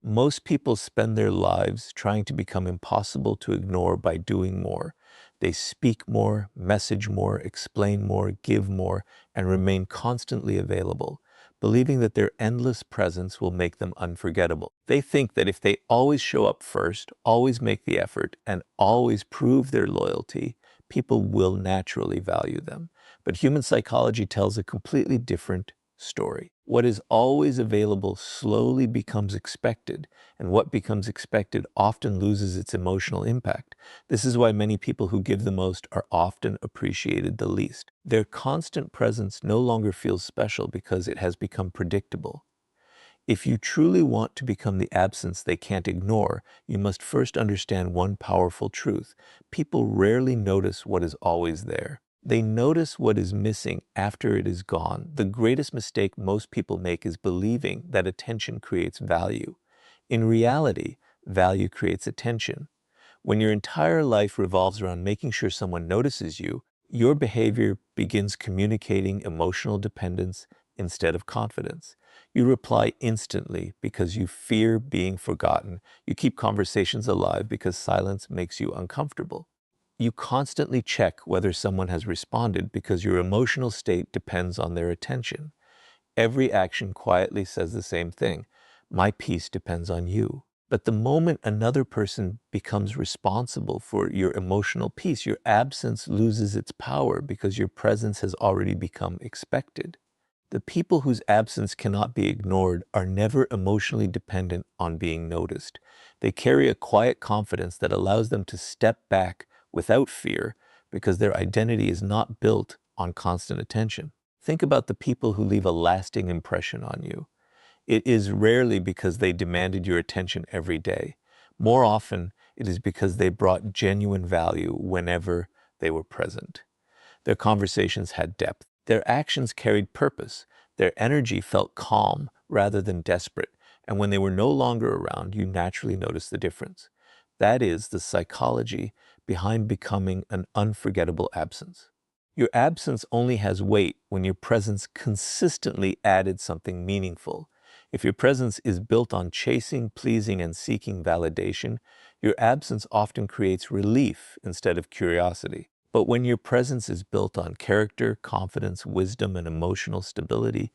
Most people spend their lives trying to become impossible to ignore by doing more. They speak more, message more, explain more, give more, and remain constantly available, believing that their endless presence will make them unforgettable. They think that if they always show up first, always make the effort, and always prove their loyalty, people will naturally value them. But human psychology tells a completely different story. What is always available slowly becomes expected, and what becomes expected often loses its emotional impact. This is why many people who give the most are often appreciated the least. Their constant presence no longer feels special because it has become predictable. If you truly want to become the absence they can't ignore, you must first understand one powerful truth. People rarely notice what is always there. They notice what is missing after it is gone. The greatest mistake most people make is believing that attention creates value. In reality, value creates attention. When your entire life revolves around making sure someone notices you, your behavior begins communicating emotional dependence instead of confidence. You reply instantly because you fear being forgotten. You keep conversations alive because silence makes you uncomfortable. You constantly check whether someone has responded because your emotional state depends on their attention. Every action quietly says the same thing. My peace depends on you. But the moment another person becomes responsible for your emotional peace, your absence loses its power because your presence has already become expected. The people whose absence cannot be ignored are never emotionally dependent on being noticed. They carry a quiet confidence that allows them to step back without fear because their identity is not built on constant attention. Think about the people who leave a lasting impression on you. It is rarely because they demanded your attention every day. More often, it is because they brought genuine value whenever they were present. Their conversations had depth. Their actions carried purpose. Their energy felt calm rather than desperate. And when they were no longer around, you naturally noticed the difference. That is the psychology behind becoming an unforgettable absence. Your absence only has weight when your presence consistently added something meaningful. If your presence is built on chasing, pleasing, and seeking validation, your absence often creates relief instead of curiosity. But when your presence is built on character, confidence, wisdom, and emotional stability,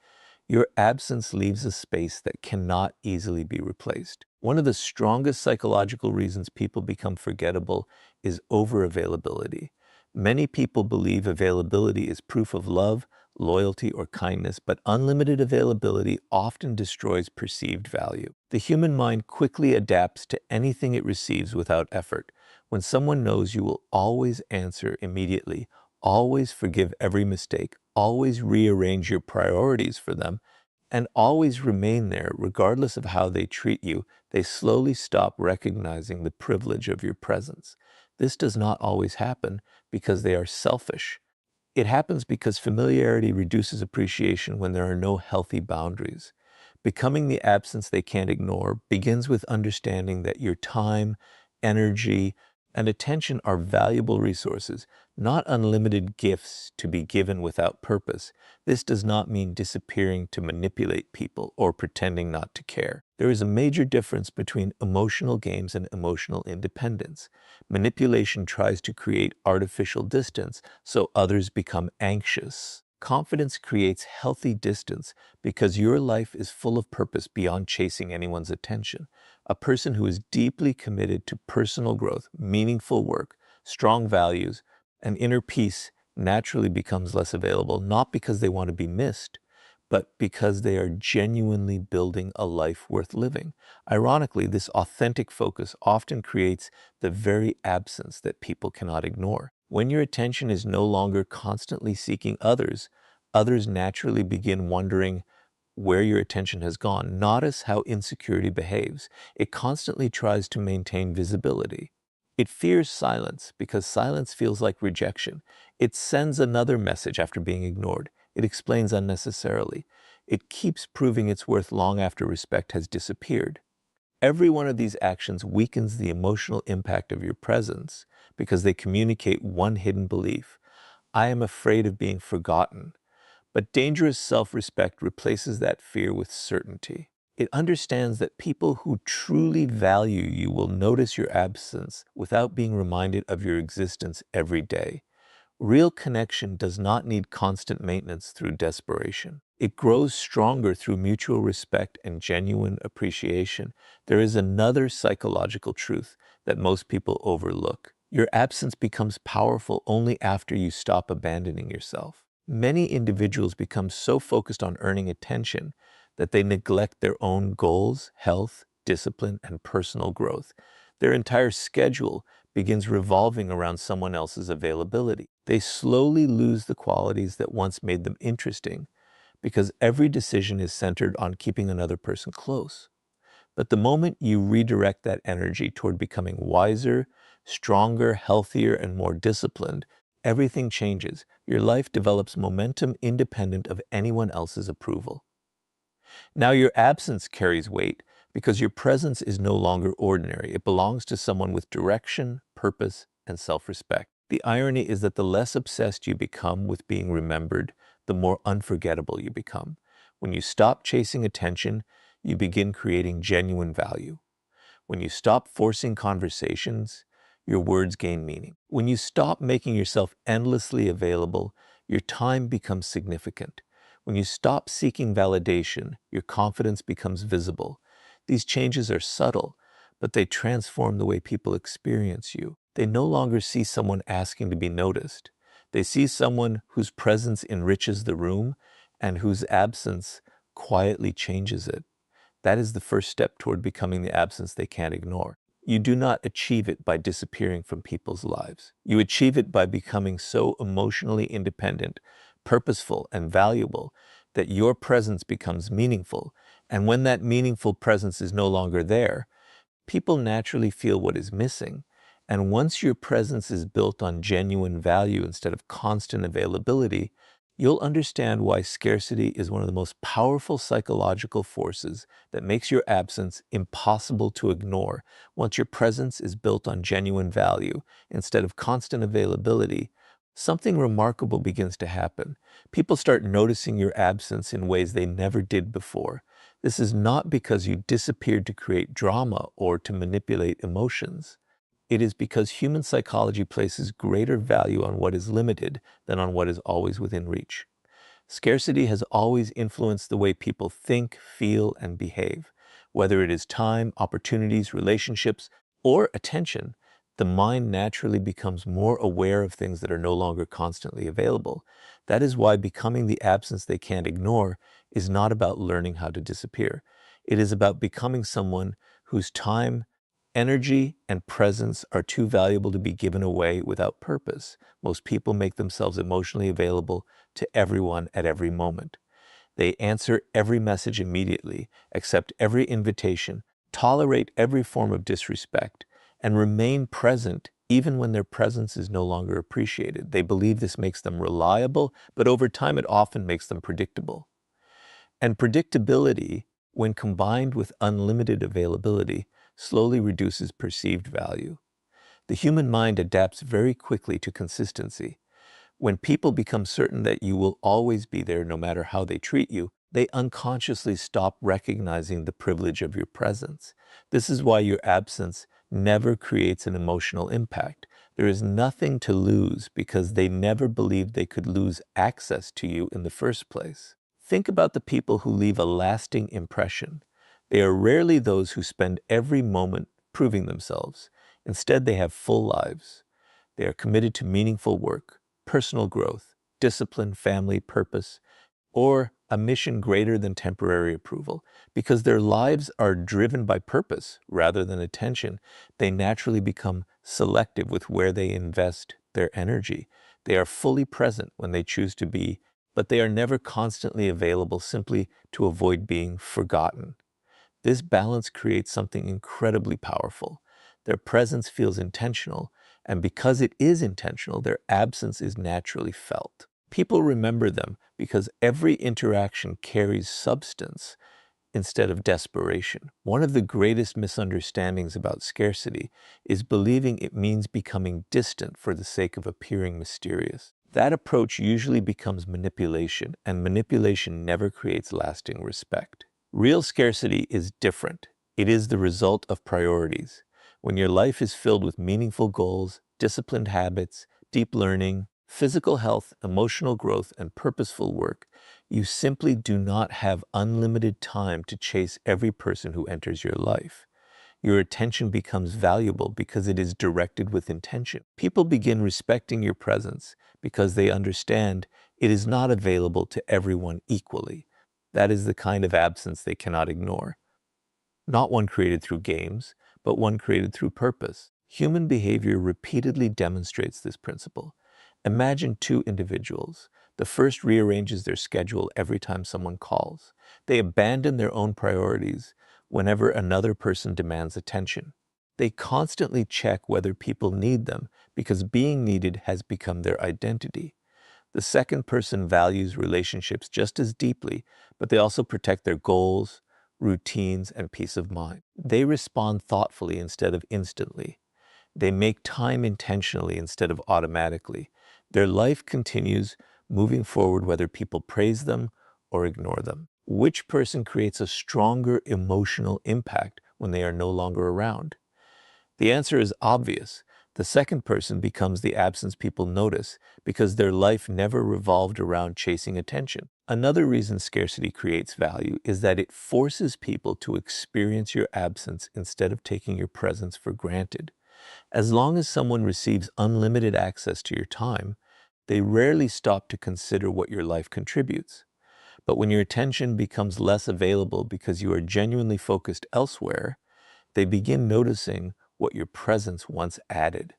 your absence leaves a space that cannot easily be replaced. One of the strongest psychological reasons people become forgettable is overavailability. Many people believe availability is proof of love, loyalty, or kindness, but unlimited availability often destroys perceived value. The human mind quickly adapts to anything it receives without effort. When someone knows you will always answer immediately, always forgive every mistake, always rearrange your priorities for them, and always remain there regardless of how they treat you, they slowly stop recognizing the privilege of your presence. This does not always happen because they are selfish. It happens because familiarity reduces appreciation when there are no healthy boundaries. Becoming the absence they can't ignore begins with understanding that your time, energy, and attention are valuable resources, not unlimited gifts to be given without purpose. This does not mean disappearing to manipulate people or pretending not to care. There is a major difference between emotional games and emotional independence. Manipulation tries to create artificial distance so others become anxious. Confidence creates healthy distance because your life is full of purpose beyond chasing anyone's attention. A person who is deeply committed to personal growth, meaningful work, strong values, and inner peace naturally becomes less available, not because they want to be missed, but because they are genuinely building a life worth living. Ironically, this authentic focus often creates the very absence that people cannot ignore. When your attention is no longer constantly seeking others, others naturally begin wondering where your attention has gone. Notice how insecurity behaves. It constantly tries to maintain visibility. It fears silence because silence feels like rejection. It sends another message after being ignored. It explains unnecessarily. It keeps proving its worth long after respect has disappeared. Every one of these actions weakens the emotional impact of your presence because they communicate one hidden belief. I am afraid of being forgotten. But dangerous self-respect replaces that fear with certainty. It understands that people who truly value you will notice your absence without being reminded of your existence every day. Real connection does not need constant maintenance through desperation. It grows stronger through mutual respect and genuine appreciation. There is another psychological truth that most people overlook. Your absence becomes powerful only after you stop abandoning yourself. Many individuals become so focused on earning attention that they neglect their own goals, health, discipline, and personal growth. Their entire schedule begins revolving around someone else's availability. They slowly lose the qualities that once made them interesting because every decision is centered on keeping another person close. But the moment you redirect that energy toward becoming wiser, stronger, healthier, and more disciplined, everything changes. Your life develops momentum independent of anyone else's approval. Now, your absence carries weight because your presence is no longer ordinary. It belongs to someone with direction, purpose, and self-respect. The irony is that the less obsessed you become with being remembered, the more unforgettable you become. When you stop chasing attention, you begin creating genuine value. When you stop forcing conversations, your words gain meaning. When you stop making yourself endlessly available, your time becomes significant. When you stop seeking validation, your confidence becomes visible. These changes are subtle, but they transform the way people experience you. They no longer see someone asking to be noticed. They see someone whose presence enriches the room and whose absence quietly changes it. That is the first step toward becoming the absence they can't ignore. You do not achieve it by disappearing from people's lives. You achieve it by becoming so emotionally independent, purposeful, and valuable that your presence becomes meaningful. And when that meaningful presence is no longer there, people naturally feel what is missing. And once your presence is built on genuine value instead of constant availability, you'll understand why scarcity is one of the most powerful psychological forces that makes your absence impossible to ignore. Once your presence is built on genuine value instead of constant availability, something remarkable begins to happen. People start noticing your absence in ways they never did before. This is not because you disappeared to create drama or to manipulate emotions. It is because human psychology places greater value on what is limited than on what is always within reach. Scarcity has always influenced the way people think, feel, and behave. Whether it is time, opportunities, relationships, or attention, the mind naturally becomes more aware of things that are no longer constantly available. That is why becoming the absence they can't ignore is not about learning how to disappear. It is about becoming someone whose time, energy, and presence are too valuable to be given away without purpose. Most people make themselves emotionally available to everyone at every moment. They answer every message immediately, accept every invitation, tolerate every form of disrespect, and remain present even when their presence is no longer appreciated. They believe this makes them reliable, but over time it often makes them predictable. And predictability, when combined with unlimited availability, slowly reduces perceived value. The human mind adapts very quickly to consistency. When people become certain that you will always be there no matter how they treat you, they unconsciously stop recognizing the privilege of your presence. This is why your absence never creates an emotional impact. There is nothing to lose because they never believed they could lose access to you in the first place. Think about the people who leave a lasting impression. They are rarely those who spend every moment proving themselves. Instead, they have full lives. They are committed to meaningful work, personal growth, discipline, family, purpose, or a mission greater than temporary approval. Because their lives are driven by purpose rather than attention, they naturally become selective with where they invest their energy. They are fully present when they choose to be, but they are never constantly available simply to avoid being forgotten. This balance creates something incredibly powerful. Their presence feels intentional, and because it is intentional, their absence is naturally felt. People remember them because every interaction carries substance instead of desperation. One of the greatest misunderstandings about scarcity is believing it means becoming distant for the sake of appearing mysterious. That approach usually becomes manipulation, and manipulation never creates lasting respect. Real scarcity is different. It is the result of priorities. When your life is filled with meaningful goals, disciplined habits, deep learning, physical health, emotional growth, and purposeful work, you simply do not have unlimited time to chase every person who enters your life. Your attention becomes valuable because it is directed with intention. People begin respecting your presence because they understand it is not available to everyone equally. That is the kind of absence they cannot ignore. Not one created through games, but one created through purpose. Human behavior repeatedly demonstrates this principle. Imagine two individuals. The first rearranges their schedule every time someone calls. They abandon their own priorities whenever another person demands attention. They constantly check whether people need them because being needed has become their identity. The second person values relationships just as deeply, but they also protect their goals, routines, and peace of mind. They respond thoughtfully instead of instantly. They make time intentionally instead of automatically. Their life continues moving forward whether people praise them or ignore them. Which person creates a stronger emotional impact when they are no longer around? The answer is obvious. The second person becomes the absence people notice because their life never revolved around chasing attention. Another reason scarcity creates value is that it forces people to experience your absence instead of taking your presence for granted. As long as someone receives unlimited access to your time, they rarely stop to consider what your life contributes. But when your attention becomes less available because you are genuinely focused elsewhere, they begin noticing what your presence once added.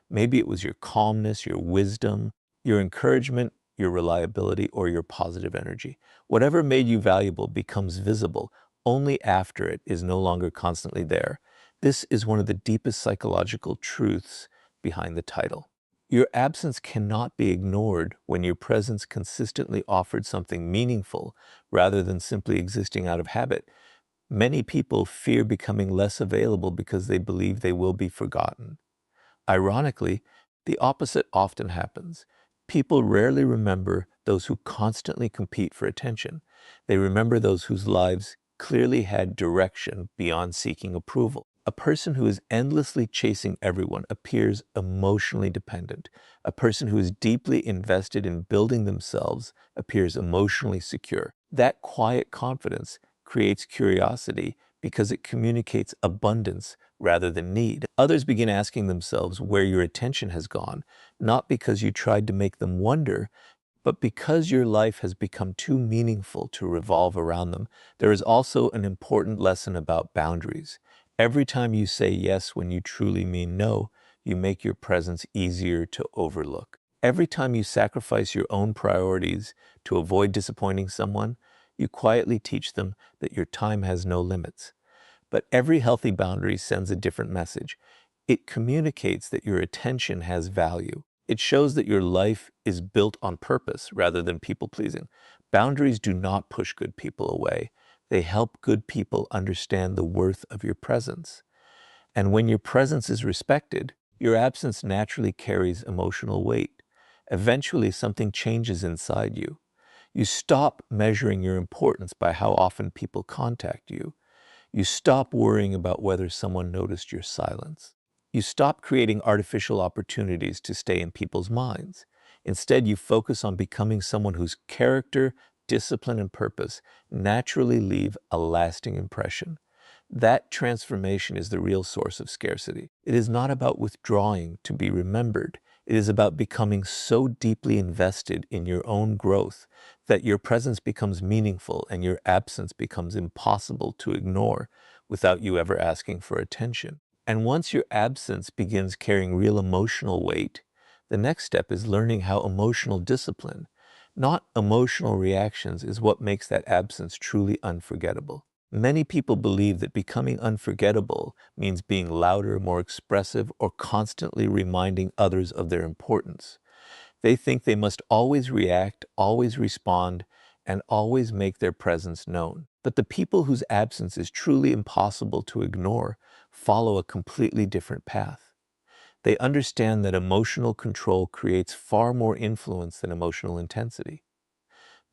Maybe it was your calmness, your wisdom, your encouragement, your reliability, or your positive energy. Whatever made you valuable becomes visible only after it is no longer constantly there. This is one of the deepest psychological truths behind the title. Your absence cannot be ignored when your presence consistently offered something meaningful rather than simply existing out of habit. Many people fear becoming less available because they believe they will be forgotten. Ironically, the opposite often happens. People rarely remember those who constantly compete for attention. They remember those whose lives clearly had direction beyond seeking approval. A person who is endlessly chasing everyone appears emotionally dependent. A person who is deeply invested in building themselves appears emotionally secure. That quiet confidence creates curiosity because it communicates abundance rather than need. Others begin asking themselves where your attention has gone, not because you tried to make them wonder, but because your life has become too meaningful to revolve around them. There is also an important lesson about boundaries. Every time you say yes when you truly mean no, you make your presence easier to overlook. Every time you sacrifice your own priorities to avoid disappointing someone, you quietly teach them that your time has no limits. But every healthy boundary sends a different message. It communicates that your attention has value. It shows that your life is built on purpose rather than people pleasing. Boundaries do not push good people away. They help good people understand the worth of your presence. And when your presence is respected, your absence naturally carries emotional weight. Eventually, something changes inside you. You stop measuring your importance by how often people contact you. You stop worrying about whether someone noticed your silence. You stop creating artificial opportunities to stay in people's minds. Instead, you focus on becoming someone whose character, discipline, and purpose naturally leave a lasting impression. That transformation is the real source of scarcity. It is not about withdrawing to be remembered. It is about becoming so deeply invested in your own growth that your presence becomes meaningful and your absence becomes impossible to ignore without you ever asking for attention. And once your absence begins carrying real emotional weight, the next step is learning how emotional discipline, not emotional reactions, is what makes that absence truly unforgettable. Many people believe that becoming unforgettable means being louder, more expressive, or constantly reminding others of their importance. They think they must always react, always respond, and always make their presence known. But the people whose absence is truly impossible to ignore follow a completely different path. They understand that emotional control creates far more influence than emotional intensity.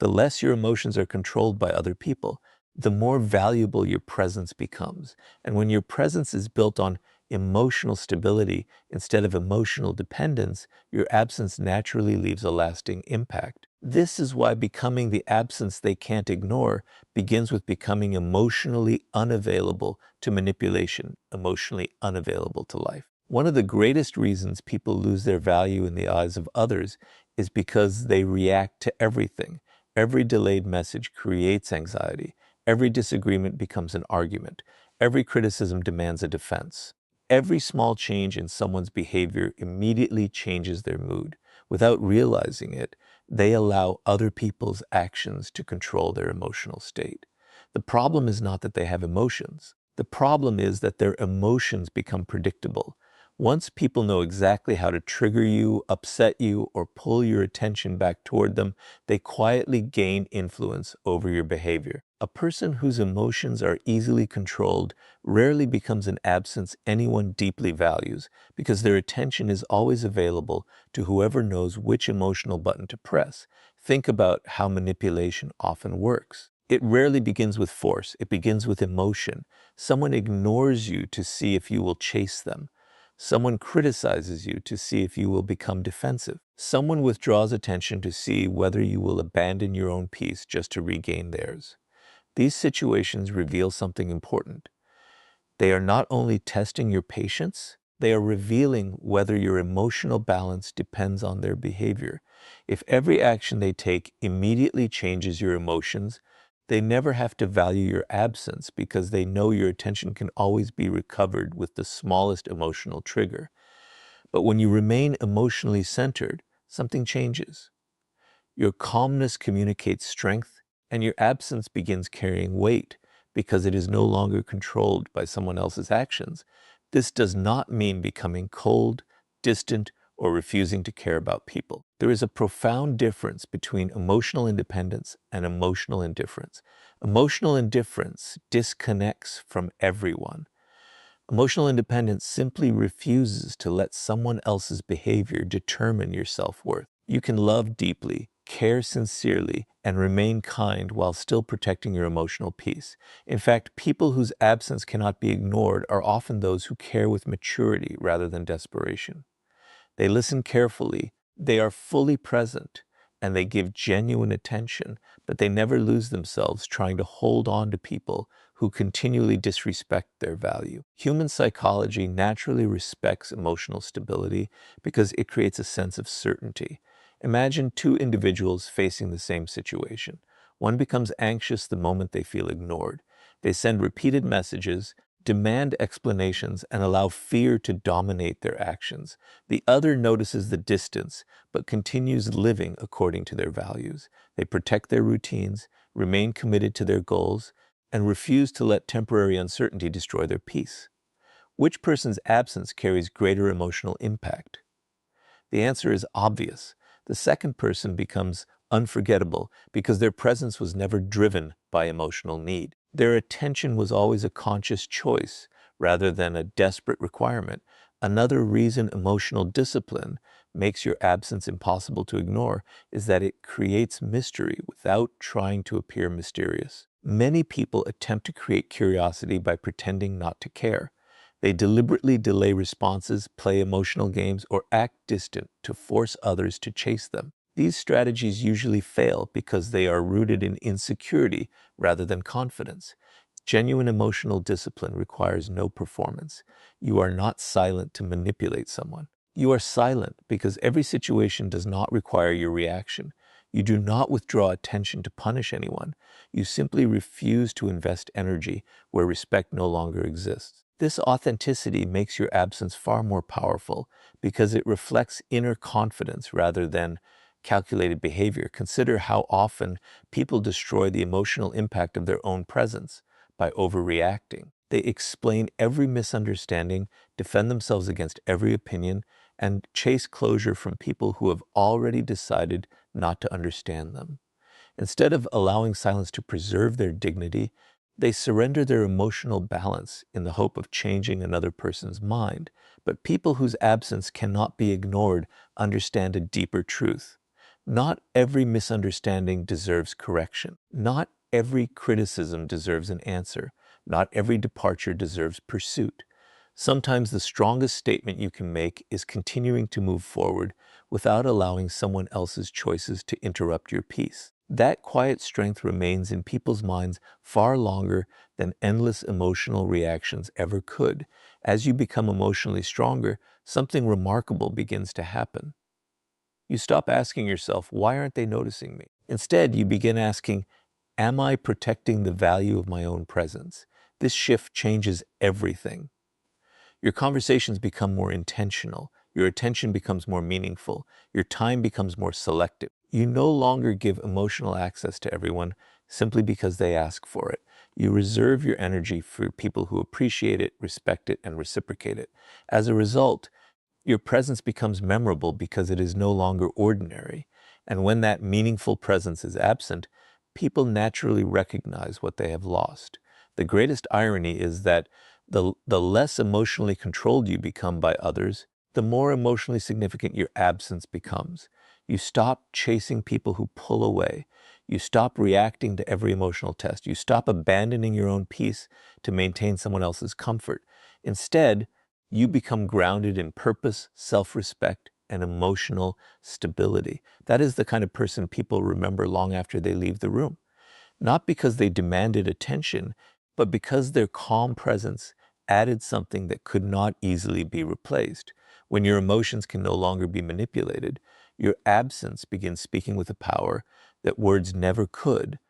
The less your emotions are controlled by other people, the more valuable your presence becomes. And when your presence is built on emotional stability instead of emotional dependence, your absence naturally leaves a lasting impact. This is why becoming the absence they can't ignore begins with becoming emotionally unavailable to manipulation, emotionally unavailable to life. One of the greatest reasons people lose their value in the eyes of others is because they react to everything. Every delayed message creates anxiety. Every disagreement becomes an argument. Every criticism demands a defense. Every small change in someone's behavior immediately changes their mood. Without realizing it, they allow other people's actions to control their emotional state. The problem is not that they have emotions. The problem is that their emotions become predictable. Once people know exactly how to trigger you, upset you, or pull your attention back toward them, they quietly gain influence over your behavior. A person whose emotions are easily controlled rarely becomes an absence anyone deeply values, because their attention is always available to whoever knows which emotional button to press. Think about how manipulation often works. It rarely begins with force, it begins with emotion. Someone ignores you to see if you will chase them. Someone criticizes you to see if you will become defensive. Someone withdraws attention to see whether you will abandon your own peace just to regain theirs. These situations reveal something important. They are not only testing your patience, they are revealing whether your emotional balance depends on their behavior. If every action they take immediately changes your emotions, they never have to value your absence because they know your attention can always be recovered with the smallest emotional trigger. But when you remain emotionally centered, something changes. Your calmness communicates strength, and your absence begins carrying weight because it is no longer controlled by someone else's actions. This does not mean becoming cold, distant, or refusing to care about people. There is a profound difference between emotional independence and emotional indifference. Emotional indifference disconnects from everyone. Emotional independence simply refuses to let someone else's behavior determine your self-worth. You can love deeply, care sincerely, and remain kind while still protecting your emotional peace. In fact, people whose absence cannot be ignored are often those who care with maturity rather than desperation. They listen carefully, they are fully present, and they give genuine attention, but they never lose themselves trying to hold on to people who continually disrespect their value. Human psychology naturally respects emotional stability because it creates a sense of certainty. Imagine two individuals facing the same situation. One becomes anxious the moment they feel ignored. They send repeated messages, demand explanations, and allow fear to dominate their actions. The other notices the distance, but continues living according to their values. They protect their routines, remain committed to their goals, and refuse to let temporary uncertainty destroy their peace. Which person's absence carries greater emotional impact? The answer is obvious. The second person becomes unforgettable because their presence was never driven by emotional need. Their attention was always a conscious choice rather than a desperate requirement. Another reason emotional discipline makes your absence impossible to ignore is that it creates mystery without trying to appear mysterious. Many people attempt to create curiosity by pretending not to care. They deliberately delay responses, play emotional games, or act distant to force others to chase them. These strategies usually fail because they are rooted in insecurity rather than confidence. Genuine emotional discipline requires no performance. You are not silent to manipulate someone. You are silent because every situation does not require your reaction. You do not withdraw attention to punish anyone. You simply refuse to invest energy where respect no longer exists. This authenticity makes your absence far more powerful because it reflects inner confidence rather than calculated behavior. Consider how often people destroy the emotional impact of their own presence by overreacting. They explain every misunderstanding, defend themselves against every opinion, and chase closure from people who have already decided not to understand them. Instead of allowing silence to preserve their dignity, they surrender their emotional balance in the hope of changing another person's mind. But people whose absence cannot be ignored understand a deeper truth. Not every misunderstanding deserves correction. Not every criticism deserves an answer. Not every departure deserves pursuit. Sometimes the strongest statement you can make is continuing to move forward without allowing someone else's choices to interrupt your peace. That quiet strength remains in people's minds far longer than endless emotional reactions ever could. As you become emotionally stronger, something remarkable begins to happen. You stop asking yourself, why aren't they noticing me? Instead, you begin asking, am I protecting the value of my own presence? This shift changes everything. Your conversations become more intentional. Your attention becomes more meaningful. Your time becomes more selective. You no longer give emotional access to everyone simply because they ask for it. You reserve your energy for people who appreciate it, respect it, and reciprocate it. As a result, your presence becomes memorable because it is no longer ordinary. And when that meaningful presence is absent, people naturally recognize what they have lost. The greatest irony is that the less emotionally controlled you become by others, the more emotionally significant your absence becomes. You stop chasing people who pull away. You stop reacting to every emotional test. You stop abandoning your own peace to maintain someone else's comfort. Instead, you become grounded in purpose, self-respect, and emotional stability. That is the kind of person people remember long after they leave the room. Not because they demanded attention, but because their calm presence added something that could not easily be replaced. When your emotions can no longer be manipulated, your absence begins speaking with a power that words never could.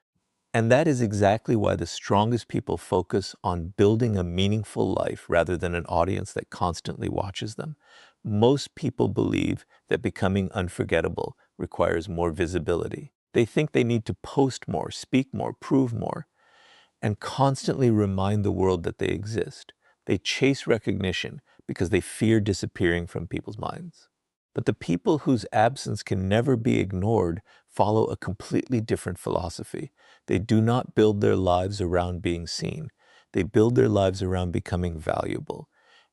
And that is exactly why the strongest people focus on building a meaningful life rather than an audience that constantly watches them. Most people believe that becoming unforgettable requires more visibility. They think they need to post more, speak more, prove more, and constantly remind the world that they exist. They chase recognition because they fear disappearing from people's minds. But the people whose absence can never be ignored follow a completely different philosophy. They do not build their lives around being seen. They build their lives around becoming valuable.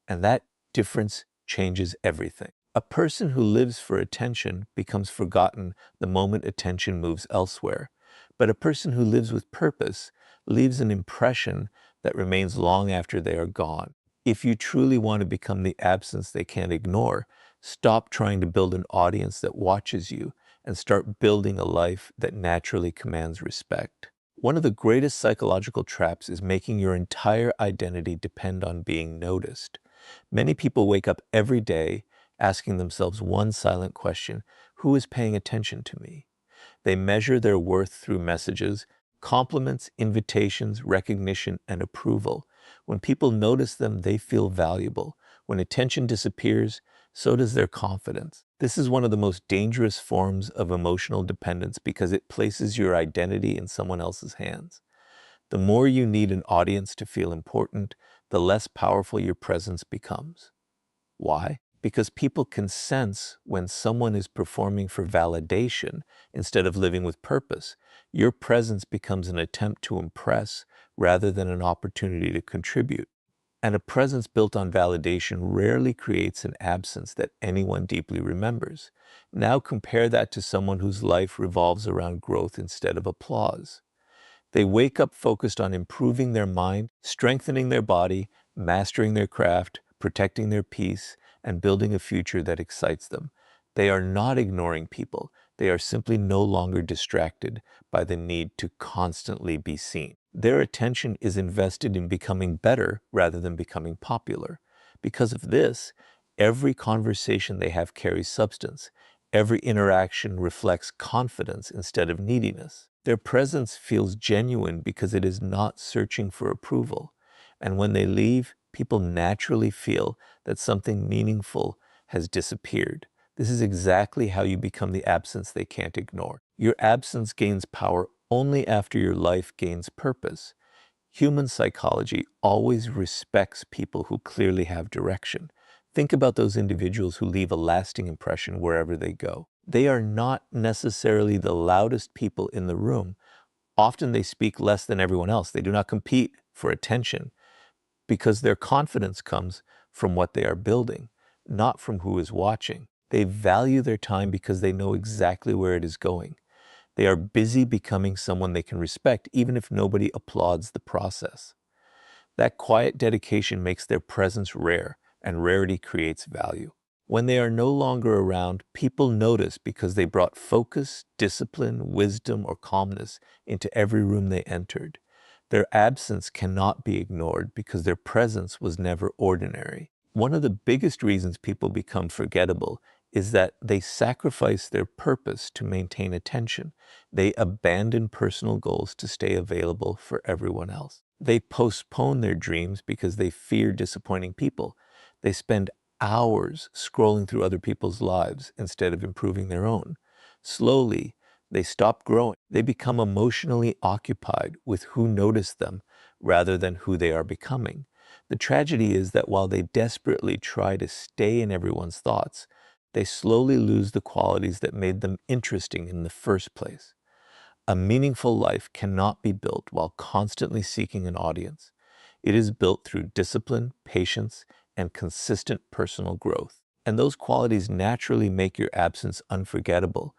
And that difference changes everything. A person who lives for attention becomes forgotten the moment attention moves elsewhere. But a person who lives with purpose leaves an impression that remains long after they are gone. If you truly want to become the absence they can't ignore, stop trying to build an audience that watches you and start building a life that naturally commands respect. One of the greatest psychological traps is making your entire identity depend on being noticed. Many people wake up every day asking themselves one silent question: who is paying attention to me? They measure their worth through messages, compliments, invitations, recognition, and approval. When people notice them, they feel valuable. When attention disappears, so does their confidence. This is one of the most dangerous forms of emotional dependence because it places your identity in someone else's hands. The more you need an audience to feel important, the less powerful your presence becomes. Why? Because people can sense when someone is performing for validation instead of living with purpose. Your presence becomes an attempt to impress rather than an opportunity to contribute. And a presence built on validation rarely creates an absence that anyone deeply remembers. Now compare that to someone whose life revolves around growth instead of applause. They wake up focused on improving their mind, strengthening their body, mastering their craft, protecting their peace, and building a future that excites them. They are not ignoring people. They are simply no longer distracted by the need to constantly be seen. Their attention is invested in becoming better rather than becoming popular. Because of this, every conversation they have carries substance. Every interaction reflects confidence instead of neediness. Their presence feels genuine because it is not searching for approval. And when they leave, people naturally feel that something meaningful has disappeared. This is exactly how you become the absence they can't ignore. Your absence gains power only after your life gains purpose. Human psychology always respects people who clearly have direction. Think about those individuals who leave a lasting impression wherever they go. They are not necessarily the loudest people in the room. Often they speak less than everyone else. They do not compete for attention because their confidence comes from what they are building, not from who is watching. They value their time because they know exactly where it is going. They are busy becoming someone they can respect, even if nobody applauds the process. That quiet dedication makes their presence rare, and rarity creates value. When they are no longer around, people notice because they brought focus, discipline, wisdom, or calmness into every room they entered. Their absence cannot be ignored because their presence was never ordinary. One of the biggest reasons people become forgettable is that they sacrifice their purpose to maintain attention. They abandon personal goals to stay available for everyone else. They postpone their dreams because they fear disappointing people. They spend hours scrolling through other people's lives instead of improving their own. Slowly, they stop growing. They become emotionally occupied with who noticed them rather than who they are becoming. The tragedy is that while they desperately try to stay in everyone's thoughts, they slowly lose the qualities that made them interesting in the first place. A meaningful life cannot be built while constantly seeking an audience. It is built through discipline, patience, and consistent personal growth. And those qualities naturally make your absence unforgettable.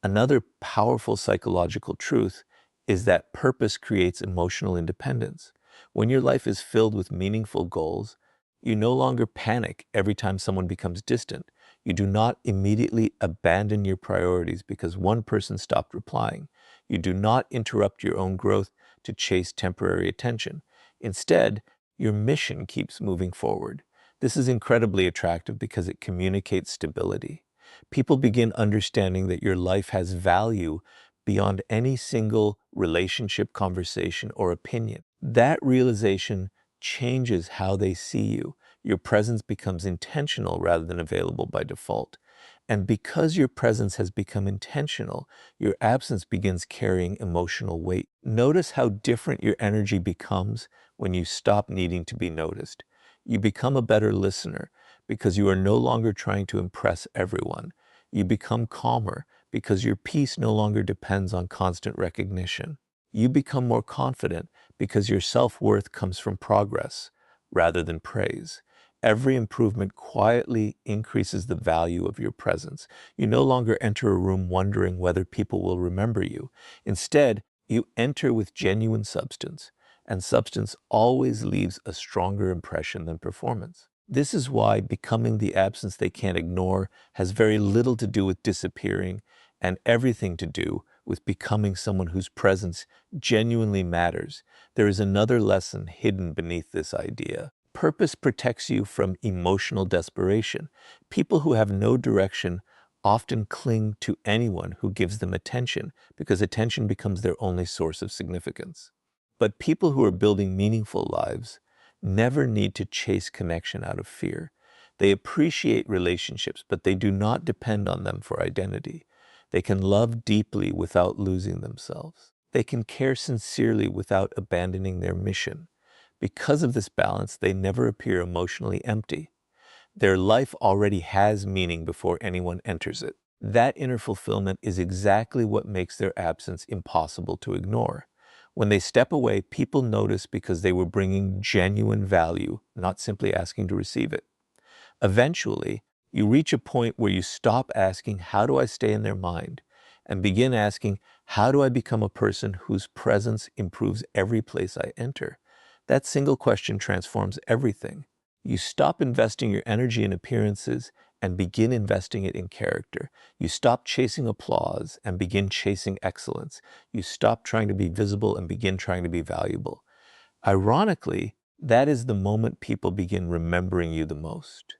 Another powerful psychological truth is that purpose creates emotional independence. When your life is filled with meaningful goals, you no longer panic every time someone becomes distant. You do not immediately abandon your priorities because one person stopped replying. You do not interrupt your own growth to chase temporary attention. Instead, your mission keeps moving forward. This is incredibly attractive because it communicates stability. People begin understanding that your life has value beyond any single relationship, conversation, or opinion. That realization changes how they see you. Your presence becomes intentional rather than available by default. And because your presence has become intentional, your absence begins carrying emotional weight. Notice how different your energy becomes when you stop needing to be noticed. You become a better listener because you are no longer trying to impress everyone. You become calmer because your peace no longer depends on constant recognition. You become more confident because your self-worth comes from progress rather than praise. Every improvement quietly increases the value of your presence. You no longer enter a room wondering whether people will remember you. Instead, you enter with genuine substance, and substance always leaves a stronger impression than performance. This is why becoming the absence they can't ignore has very little to do with disappearing and everything to do with becoming someone whose presence genuinely matters. There is another lesson hidden beneath this idea. Purpose protects you from emotional desperation. People who have no direction often cling to anyone who gives them attention because attention becomes their only source of significance. But people who are building meaningful lives never need to chase connection out of fear. They appreciate relationships, but they do not depend on them for identity. They can love deeply without losing themselves. They can care sincerely without abandoning their mission. Because of this balance, they never appear emotionally empty. Their life already has meaning before anyone enters it. That inner fulfillment is exactly what makes their absence impossible to ignore. When they step away, people notice because they were bringing genuine value, not simply asking to receive it. Eventually, you reach a point where you stop asking, how do I stay in their mind? And begin asking, how do I become a person whose presence improves every place I enter? That single question transforms everything. You stop investing your energy in appearances and begin investing it in character. You stop chasing applause and begin chasing excellence. You stop trying to be visible and begin trying to be valuable. Ironically, that is the moment people begin remembering you the most.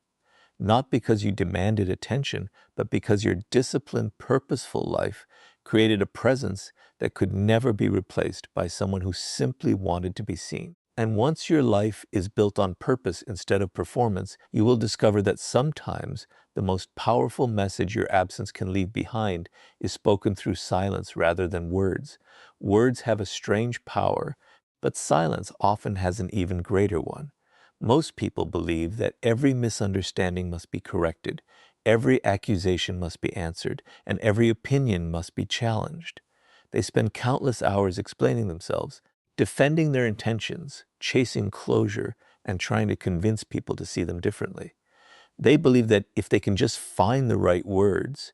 Not because you demanded attention, but because your disciplined, purposeful life created a presence that could never be replaced by someone who simply wanted to be seen. And once your life is built on purpose instead of performance, you will discover that sometimes the most powerful message your absence can leave behind is spoken through silence rather than words. Words have a strange power, but silence often has an even greater one. Most people believe that every misunderstanding must be corrected, every accusation must be answered, and every opinion must be challenged. They spend countless hours explaining themselves, defending their intentions, chasing closure, and trying to convince people to see them differently. They believe that if they can just find the right words,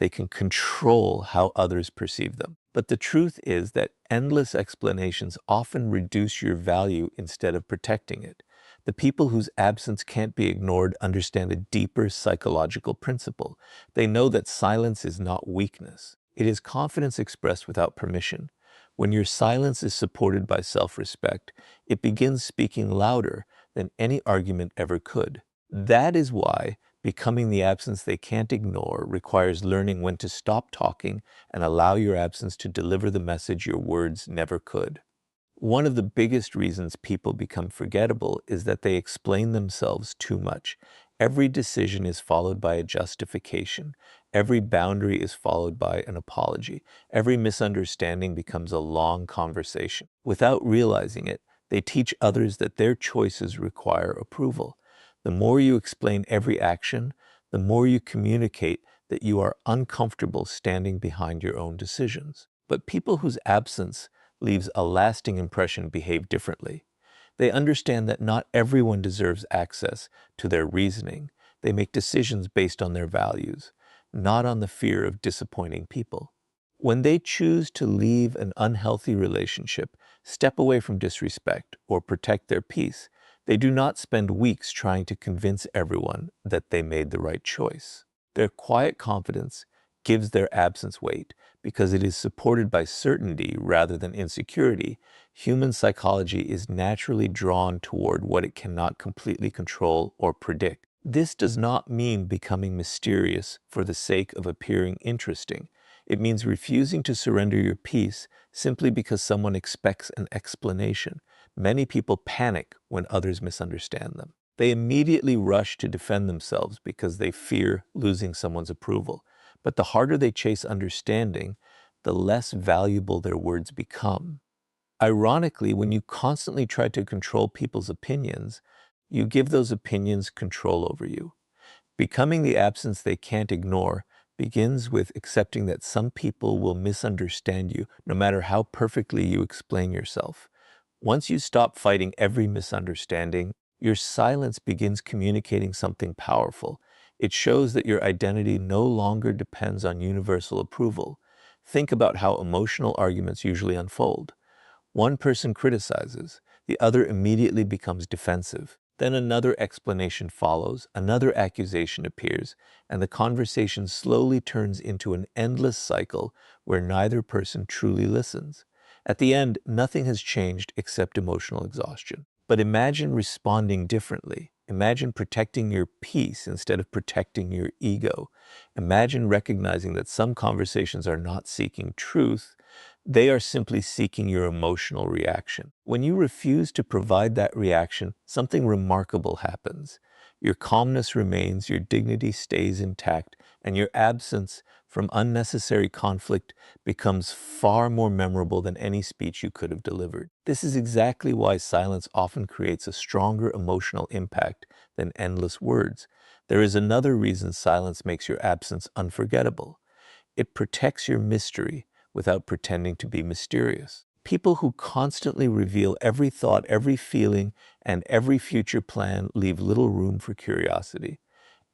they can control how others perceive them. But the truth is that endless explanations often reduce your value instead of protecting it. The people whose absence can't be ignored understand a deeper psychological principle. They know that silence is not weakness. It is confidence expressed without permission. When your silence is supported by self-respect, it begins speaking louder than any argument ever could. That is why becoming the absence they can't ignore requires learning when to stop talking and allow your absence to deliver the message your words never could. One of the biggest reasons people become forgettable is that they explain themselves too much. Every decision is followed by a justification. Every boundary is followed by an apology. Every misunderstanding becomes a long conversation. Without realizing it, they teach others that their choices require approval. The more you explain every action, the more you communicate that you are uncomfortable standing behind your own decisions. But people whose absence leaves a lasting impression behave differently. They understand that not everyone deserves access to their reasoning. They make decisions based on their values, not on the fear of disappointing people. When they choose to leave an unhealthy relationship, step away from disrespect, or protect their peace, they do not spend weeks trying to convince everyone that they made the right choice. Their quiet confidence gives their absence weight because it is supported by certainty rather than insecurity. Human psychology is naturally drawn toward what it cannot completely control or predict. This does not mean becoming mysterious for the sake of appearing interesting. It means refusing to surrender your peace simply because someone expects an explanation. Many people panic when others misunderstand them. They immediately rush to defend themselves because they fear losing someone's approval. But the harder they chase understanding, the less valuable their words become. Ironically, when you constantly try to control people's opinions, you give those opinions control over you. Becoming the absence they can't ignore begins with accepting that some people will misunderstand you, no matter how perfectly you explain yourself. Once you stop fighting every misunderstanding, your silence begins communicating something powerful. It shows that your identity no longer depends on universal approval. Think about how emotional arguments usually unfold. One person criticizes, the other immediately becomes defensive. Then another explanation follows, another accusation appears, and the conversation slowly turns into an endless cycle where neither person truly listens. At the end, nothing has changed except emotional exhaustion. But imagine responding differently. Imagine protecting your peace instead of protecting your ego. Imagine recognizing that some conversations are not seeking truth, they are simply seeking your emotional reaction. When you refuse to provide that reaction, something remarkable happens. Your calmness remains, your dignity stays intact, and your absence from unnecessary conflict becomes far more memorable than any speech you could have delivered. This is exactly why silence often creates a stronger emotional impact than endless words. There is another reason silence makes your absence unforgettable. It protects your mystery without pretending to be mysterious. People who constantly reveal every thought, every feeling, and every future plan leave little room for curiosity.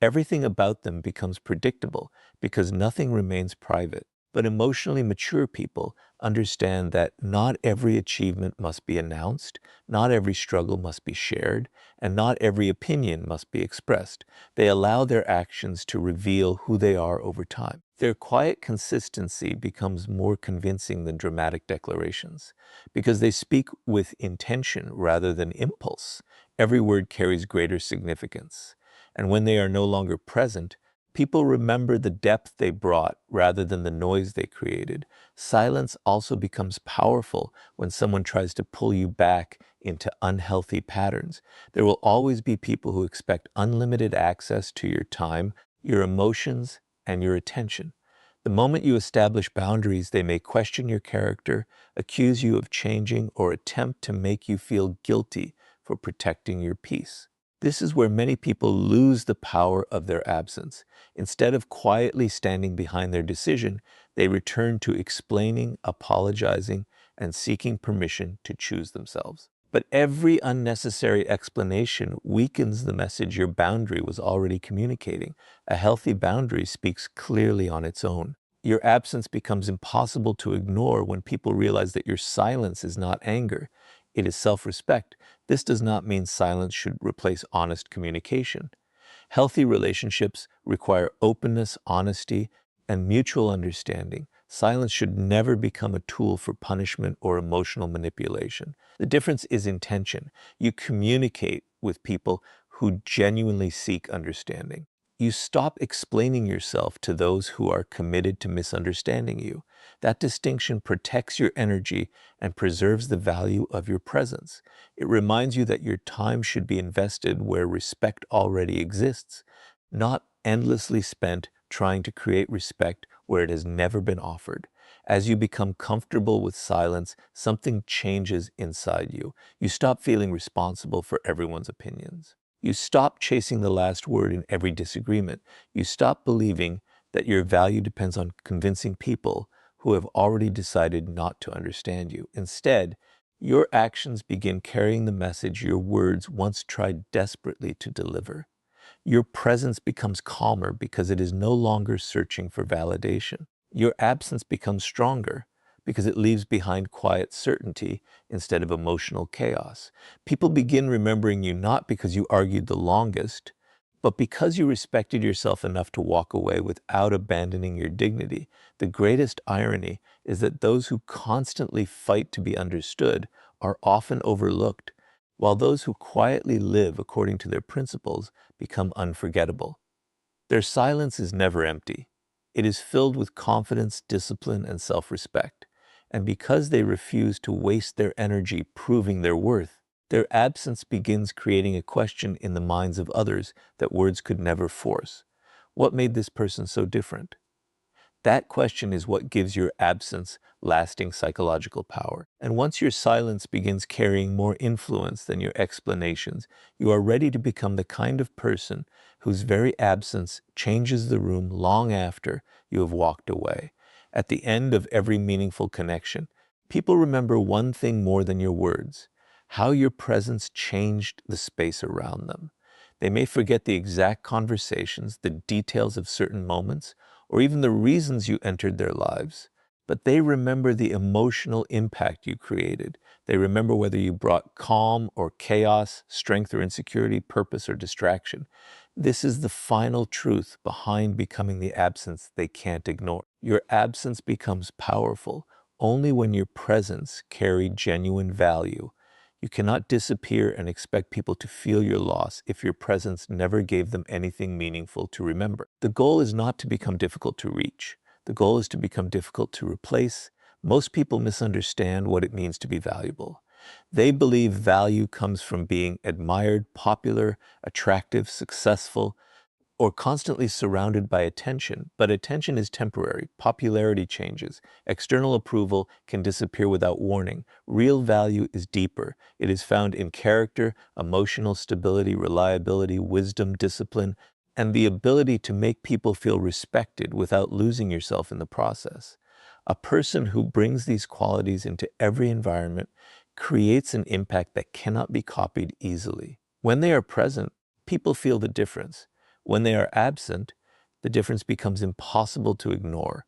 Everything about them becomes predictable because nothing remains private. But emotionally mature people understand that not every achievement must be announced, not every struggle must be shared, and not every opinion must be expressed. They allow their actions to reveal who they are over time. Their quiet consistency becomes more convincing than dramatic declarations because they speak with intention rather than impulse. Every word carries greater significance. And when they are no longer present, people remember the depth they brought rather than the noise they created. Silence also becomes powerful when someone tries to pull you back into unhealthy patterns. There will always be people who expect unlimited access to your time, your emotions, and your attention. The moment you establish boundaries, they may question your character, accuse you of changing, or attempt to make you feel guilty for protecting your peace. This is where many people lose the power of their absence. Instead of quietly standing behind their decision, they return to explaining, apologizing, and seeking permission to choose themselves. But every unnecessary explanation weakens the message your boundary was already communicating. A healthy boundary speaks clearly on its own. Your absence becomes impossible to ignore when people realize that your silence is not anger, it is self-respect. This does not mean silence should replace honest communication. Healthy relationships require openness, honesty, and mutual understanding. Silence should never become a tool for punishment or emotional manipulation. The difference is intention. You communicate with people who genuinely seek understanding. You stop explaining yourself to those who are committed to misunderstanding you. That distinction protects your energy and preserves the value of your presence. It reminds you that your time should be invested where respect already exists, not endlessly spent trying to create respect where it has never been offered. As you become comfortable with silence, something changes inside you. You stop feeling responsible for everyone's opinions. You stop chasing the last word in every disagreement. You stop believing that your value depends on convincing people who have already decided not to understand you. Instead, your actions begin carrying the message your words once tried desperately to deliver. Your presence becomes calmer because it is no longer searching for validation. Your absence becomes stronger because it leaves behind quiet certainty instead of emotional chaos. People begin remembering you not because you argued the longest, but because you respected yourself enough to walk away without abandoning your dignity. The greatest irony is that those who constantly fight to be understood are often overlooked, while those who quietly live according to their principles become unforgettable. Their silence is never empty. It is filled with confidence, discipline, and self-respect. And because they refuse to waste their energy proving their worth, their absence begins creating a question in the minds of others that words could never force. What made this person so different? That question is what gives your absence lasting psychological power. And once your silence begins carrying more influence than your explanations, you are ready to become the kind of person whose very absence changes the room long after you have walked away. At the end of every meaningful connection, people remember one thing more than your words: how your presence changed the space around them. They may forget the exact conversations, the details of certain moments, or even the reasons you entered their lives, but they remember the emotional impact you created. They remember whether you brought calm or chaos, strength or insecurity, purpose or distraction. This is the final truth behind becoming the absence they can't ignore. Your absence becomes powerful only when your presence carried genuine value. You cannot disappear and expect people to feel your loss if your presence never gave them anything meaningful to remember. The goal is not to become difficult to reach. The goal is to become difficult to replace. Most people misunderstand what it means to be valuable. They believe value comes from being admired, popular, attractive, successful, or constantly surrounded by attention, but attention is temporary. Popularity changes. External approval can disappear without warning. Real value is deeper. It is found in character, emotional stability, reliability, wisdom, discipline, and the ability to make people feel respected without losing yourself in the process. A person who brings these qualities into every environment creates an impact that cannot be copied easily. When they are present, people feel the difference. When they are absent, the difference becomes impossible to ignore.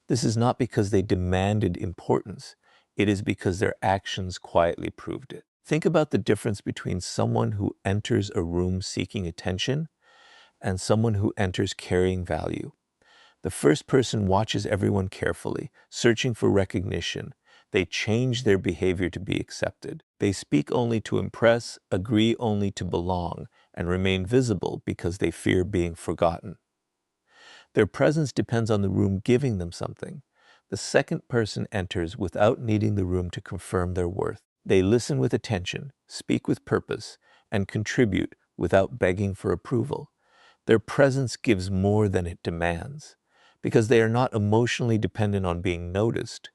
This is not because they demanded importance. It is because their actions quietly proved it. Think about the difference between someone who enters a room seeking attention and someone who enters carrying value. The first person watches everyone carefully, searching for recognition. They change their behavior to be accepted. They speak only to impress, agree only to belong, and remain visible because they fear being forgotten. Their presence depends on the room giving them something. The second person enters without needing the room to confirm their worth. They listen with attention, speak with purpose, and contribute without begging for approval. Their presence gives more than it demands. Because they are not emotionally dependent on being noticed,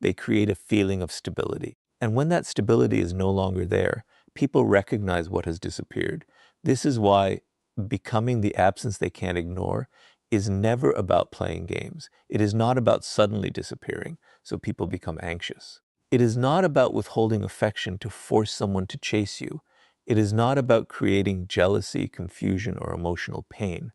they create a feeling of stability. And when that stability is no longer there, people recognize what has disappeared. This is why becoming the absence they can't ignore is never about playing games. It is not about suddenly disappearing, so people become anxious. It is not about withholding affection to force someone to chase you. It is not about creating jealousy, confusion, or emotional pain.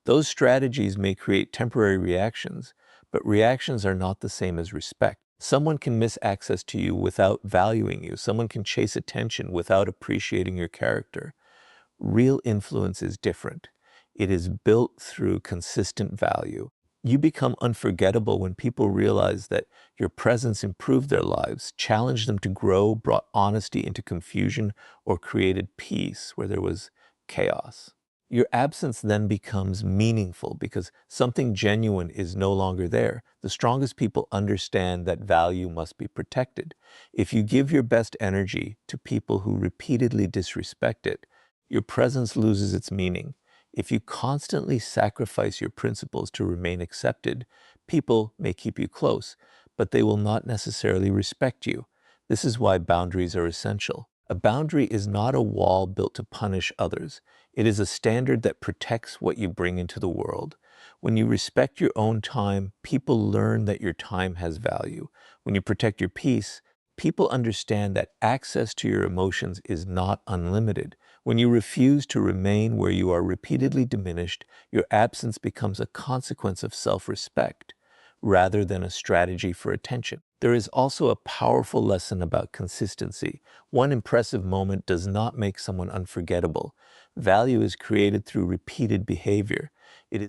Those strategies may create temporary reactions, but reactions are not the same as respect. Someone can miss access to you without valuing you. Someone can chase attention without appreciating your character. Real influence is different. It is built through consistent value. You become unforgettable when people realize that your presence improved their lives, challenged them to grow, brought honesty into confusion, or created peace where there was chaos. Your absence then becomes meaningful because something genuine is no longer there. The strongest people understand that value must be protected. If you give your best energy to people who repeatedly disrespect it, your presence loses its meaning. If you constantly sacrifice your principles to remain accepted, people may keep you close, but they will not necessarily respect you. This is why boundaries are essential. A boundary is not a wall built to punish others. It is a standard that protects what you bring into the world. When you respect your own time, people learn that your time has value. When you protect your peace, people understand that access to your emotions is not unlimited. When you refuse to remain where you are repeatedly diminished, your absence becomes a consequence of self-respect rather than a strategy for attention. There is also a powerful lesson about consistency. One impressive moment does not make someone unforgettable. Value is created through repeated behavior. It is